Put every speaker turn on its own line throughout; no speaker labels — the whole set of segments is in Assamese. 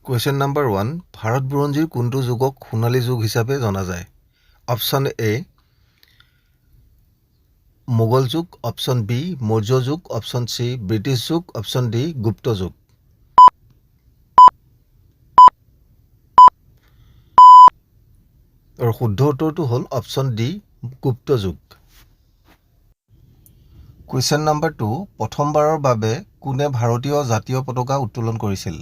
Question number 1. ভাৰত বুৰঞ্জীৰ কোনটো যুগক সোণালী যুগ হিচাপে জনা যায়? অপশ্যন এ মোগল যুগ, অপশ্যন বি মৌৰ্য যুগ, অপশ্যন চি ব্ৰিটিছ যুগ, অপশ্যন ডি গুপ্ত যুগ। আৰু শুদ্ধ উত্তৰটো হ'ল অপশ্যন ডি গুপ্ত যুগ। Question number 2. প্ৰথমবাৰৰ বাবে কোনে ভাৰতীয় জাতীয় পতাকা উত্তোলন কৰিছিল?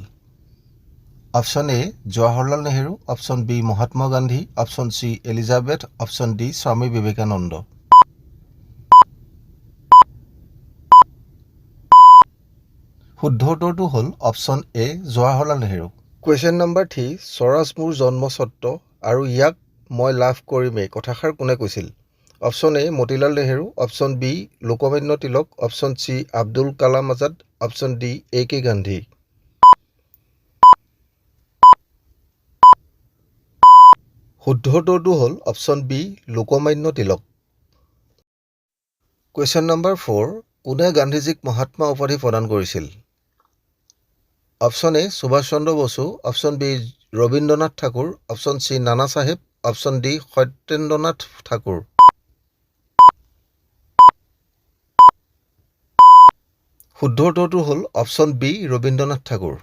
Option A Jawaharlal Nehru, option B Mahatma Gandhi, option C Elizabeth, option D Swami Vivekananda. শুদ্ধ উত্তৰটো হ'ল option A Jawaharlal Nehru. Question number 3. Swaraj মোৰ জন্মস্বত্ব আৰু ইয়াক মই লাভ কৰিমেই কথাষাৰ কোনে কৈছিল? Option A Motilal Nehru, option B Lokmanya Tilak, option C Abdul Kalam Azad, option D A K Gandhi. শুদ্ধ উত্তৰটো হ'ল option B Lokmanya Tilak. Question number 4. কোনে গান্ধীজীক মহাত্মা উপাধি প্ৰদান কৰিছিল? Option A Subhash Chandra Bose, option B Rabindranath Thakur, option C Nana Saheb, option D Satyendranath Thakur. শুদ্ধ উত্তৰটো হ'ল option B Rabindranath Thakur.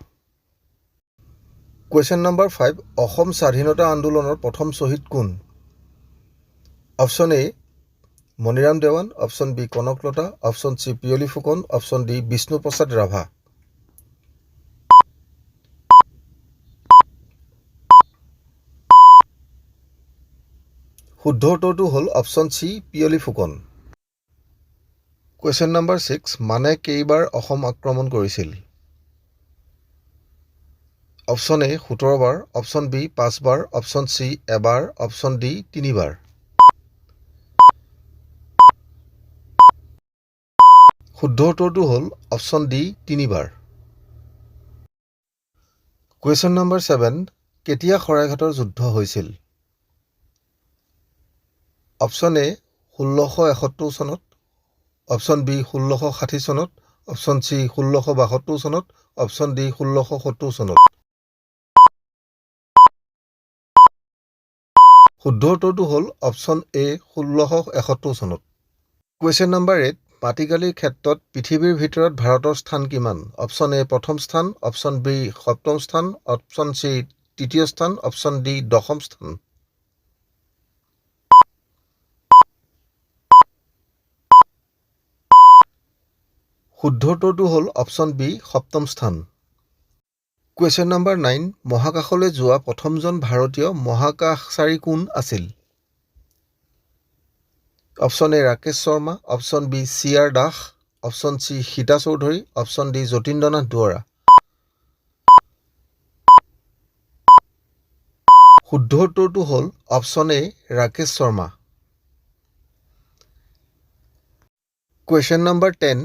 Question number 5. Assam স্বাধীনতা আন্দোলনৰ প্ৰথম শ্বহীদ কোন? Option A Maniram Dewan, option B Kanaklata, option C Piyali Phukan, option D Bishnuprasad Rabha. শুদ্ধ উত্তৰটো হ'ল option C Piyali Phukan. Question number 6. মানে কেইবাৰ অসম আক্ৰমণ কৰিছিল? অপশ্যন এ 17 বাৰ, অপশ্যন বি 5 বাৰ, অপশ্যন চি এবাৰ, অপশ্যন ডি 3 বাৰ। শুদ্ধ উত্তৰটো হ'ল অপশ্যন ডি 3 বাৰ। Question number 7. কেতিয়া শৰাইঘাটৰ যুদ্ধ হৈছিল? অপশ্যন এ 1671 চনত, অপশ্যন বি 1660 চনত, অপশ্যন চি 1672 চনত, অপশ্যন ডি 1670 চনত। শুদ্ধ উত্তৰটো হ'ল অপশ্যন এ 1671 চনত। Question number 8. মাটিকালিৰ ক্ষেত্ৰত পৃথিৱীৰ ভিতৰত ভাৰতৰ স্থান কিমান? অপশ্যন এ প্ৰথম স্থান, অপশ্যন বি সপ্তম স্থান, অপশ্যন চি তৃতীয় স্থান, অপশ্যন ডি দশম স্থান। শুদ্ধ উত্তৰটো হ'ল অপশ্যন বি সপ্তম স্থান। Question number 9. মহাকাশলৈ যোৱা প্ৰথমজন ভাৰতীয় মহাকাশচাৰী কোন আছিল? Option A Rakesh Sharma, option B C R Das, option C Sita Choudhury, option D Jatindranath Duwara. শুদ্ধ উত্তৰটো হ'ল option A Rakesh Sharma. Question number 10.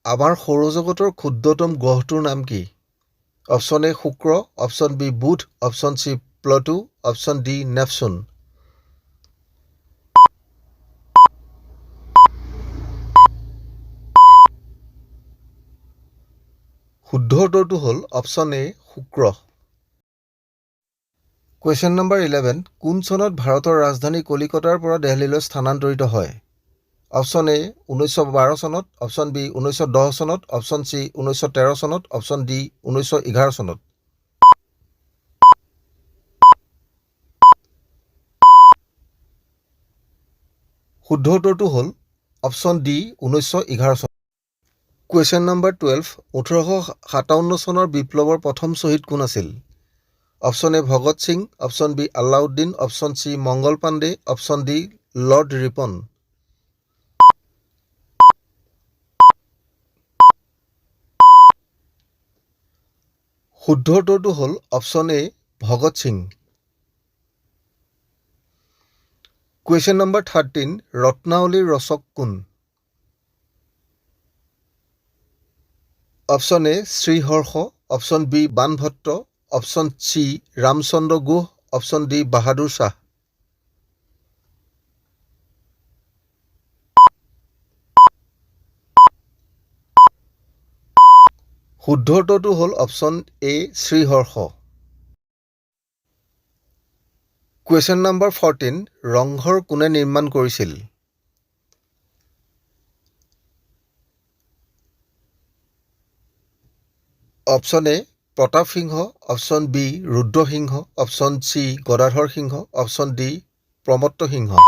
আমাৰ সৌৰজগতৰ ক্ষুদ্ৰতম গ্ৰহটোৰ নাম কি? অপশ্যন এ শুক্ৰ, অপশ্যন বি বুধ, option C Pluto, option D Neptune. শুদ্ধ উত্তৰটো হ'ল অপশ্যন এ শুক্ৰ। Question number 11. কোন চনত ভাৰতৰ ৰাজধানী কলিকতাৰ পৰা দিল্লীলৈ স্থানান্তৰিত হয়? অপশ্যন এ 1912 চনত, অপশ্যন বি 1910 চনত, অপশ্যন চি 1913 চনত, অপশ্যন ডি 1911 চনত। শুদ্ধ উত্তৰটো হ'ল অপশ্যন ডি 1911 চন। Question number 12. 1857 চনৰ বিপ্লৱৰ প্ৰথম শ্বহীদ কোন আছিল? Option A Bhagat Singh, option B Alauddin, option C Mangal Pandey, option D Lord Ripon. শুদ্ধ উত্তৰটো হ'ল option A Bhagat Singh. Question number 13. ৰত্নাৱলীৰ ৰচক কোন? Option A Sriharsha, option B Banabhatta, option C Ramchandra Guha, option D Bahadur Shah. শুদ্ধ উত্তৰটো হ'ল option A Sriharsha question number 14 Rang Ghar কোনে নিৰ্মাণ কৰিছিল option A Pratap Singha option B Rudra Singha option C Gadadhar Singh option D প্ৰমত্ত সিংহ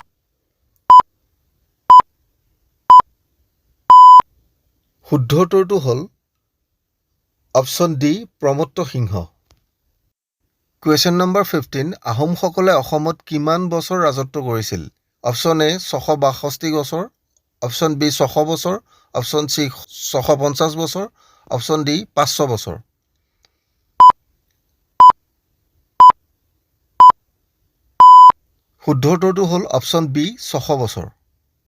শুদ্ধ উত্তৰটো হ'ল অপশ্যন ডি প্ৰমত্ত সিংহ কুৱেশ্যন নম্বৰ 15 আহোমসকলে অসমত কিমান বছৰ ৰাজত্ব কৰিছিল অপশ্যন এ 662 বছৰ অপশ্যন বি 600 বছৰ অপশ্যন চি 650 বছৰ অপশ্যন ডি 500 বছৰ শুদ্ধ উত্তৰটো হ'ল অপশ্যন বি 600 বছৰ